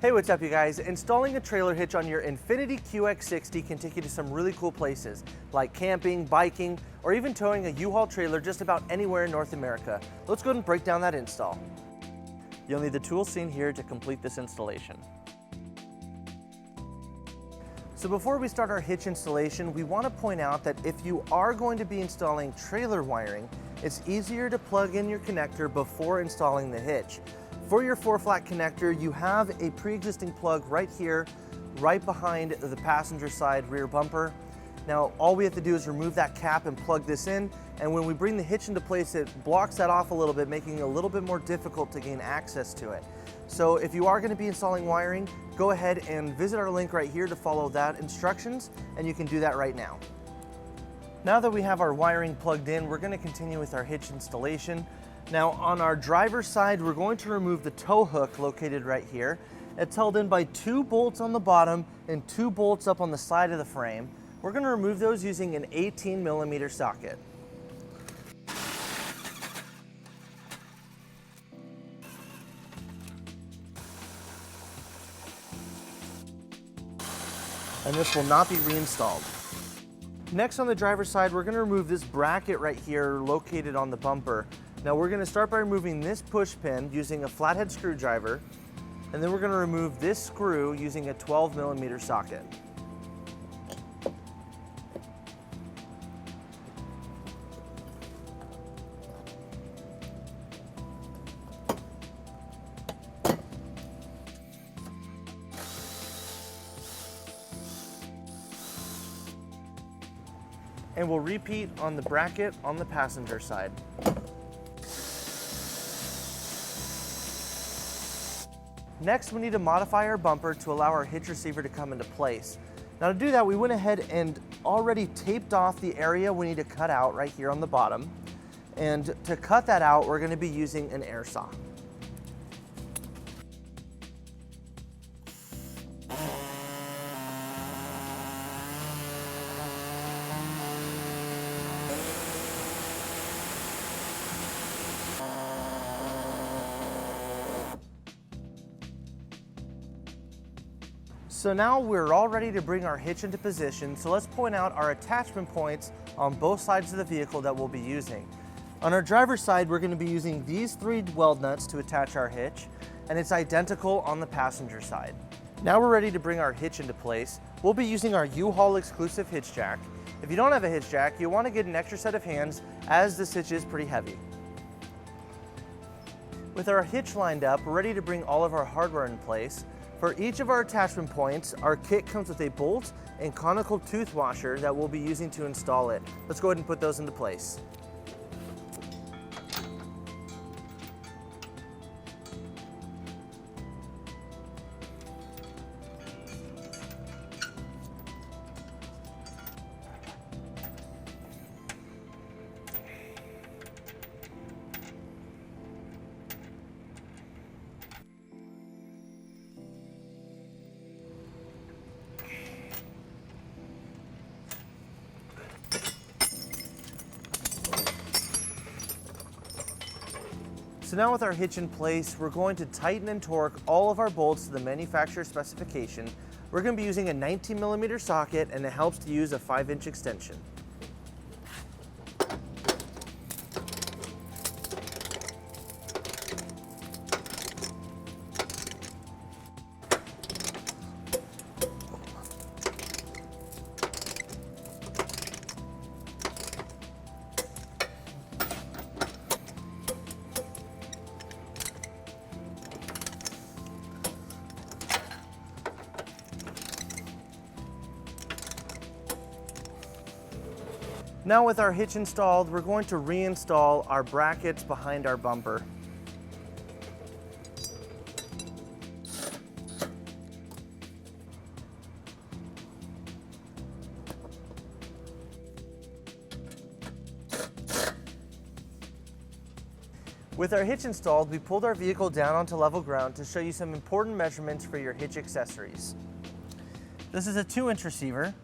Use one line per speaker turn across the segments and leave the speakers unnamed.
Hey, what's up you guys? Installing a trailer hitch on your Infiniti QX60 can take you to some really cool places, like camping, biking, or even towing a U-Haul trailer just about anywhere in North America. Let's go ahead and break down that install.
You'll need the tools seen here to complete this installation.
So before we start our hitch installation, we want to point out that if you are going to be installing trailer wiring, it's easier to plug in your connector before installing the hitch. For your 4-flat connector, you have a pre-existing plug right here, right behind the passenger side rear bumper. Now, all we have to do is remove that cap and plug this in, and when we bring the hitch into place, it blocks that off a little bit, making it a little bit more difficult to gain access to it. So if you are going to be installing wiring, go ahead and visit our link right here to follow that instructions, and you can do that right now. Now that we have our wiring plugged in, we're going to continue with our hitch installation. Now on our driver's side, we're going to remove the tow hook located right here. It's held in by 2 bolts on the bottom and 2 bolts up on the side of the frame. We're going to remove those using an 18mm socket. And this will not be reinstalled. Next on the driver's side, we're going to remove this bracket right here located on the bumper. Now we're going to start by removing this push pin using a flathead screwdriver, and then we're going to remove this screw using a 12mm socket. And we'll repeat on the bracket on the passenger side. Next, we need to modify our bumper to allow our hitch receiver to come into place. Now to do that, we went ahead and already taped off the area we need to cut out right here on the bottom. And to cut that out, we're going to be using an air saw. So now we're all ready to bring our hitch into position, so let's point out our attachment points on both sides of the vehicle that we'll be using. On our driver's side, we're going to be using these 3 weld nuts to attach our hitch, and it's identical on the passenger side. Now we're ready to bring our hitch into place. We'll be using our U-Haul exclusive hitch jack. If you don't have a hitch jack, you'll want to get an extra set of hands, as this hitch is pretty heavy. With our hitch lined up, we're ready to bring all of our hardware in place. For each of our attachment points, our kit comes with a bolt and conical tooth washer that we'll be using to install it. Let's go ahead and put those into place. So now with our hitch in place, we're going to tighten and torque all of our bolts to the manufacturer specification. We're going to be using a 19mm socket, and it helps to use a 5-inch extension. Now with our hitch installed, we're going to reinstall our brackets behind our bumper. With our hitch installed, we pulled our vehicle down onto level ground to show you some important measurements for your hitch accessories. This is a 2-inch receiver.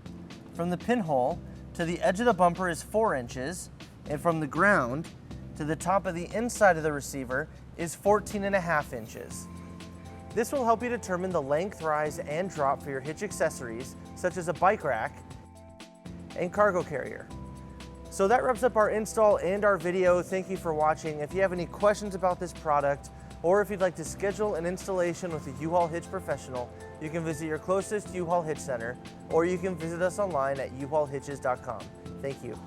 From the pinhole to the edge of the bumper is 4 inches, and from the ground to the top of the inside of the receiver is 14.5 inches. This will help you determine the length, rise, and drop for your hitch accessories, such as a bike rack and cargo carrier. So that wraps up our install and our video. Thank you for watching. If you have any questions about this product, or if you'd like to schedule an installation with a U-Haul Hitch professional, you can visit your closest U-Haul Hitch Center, or you can visit us online at uhaulhitches.com. Thank you.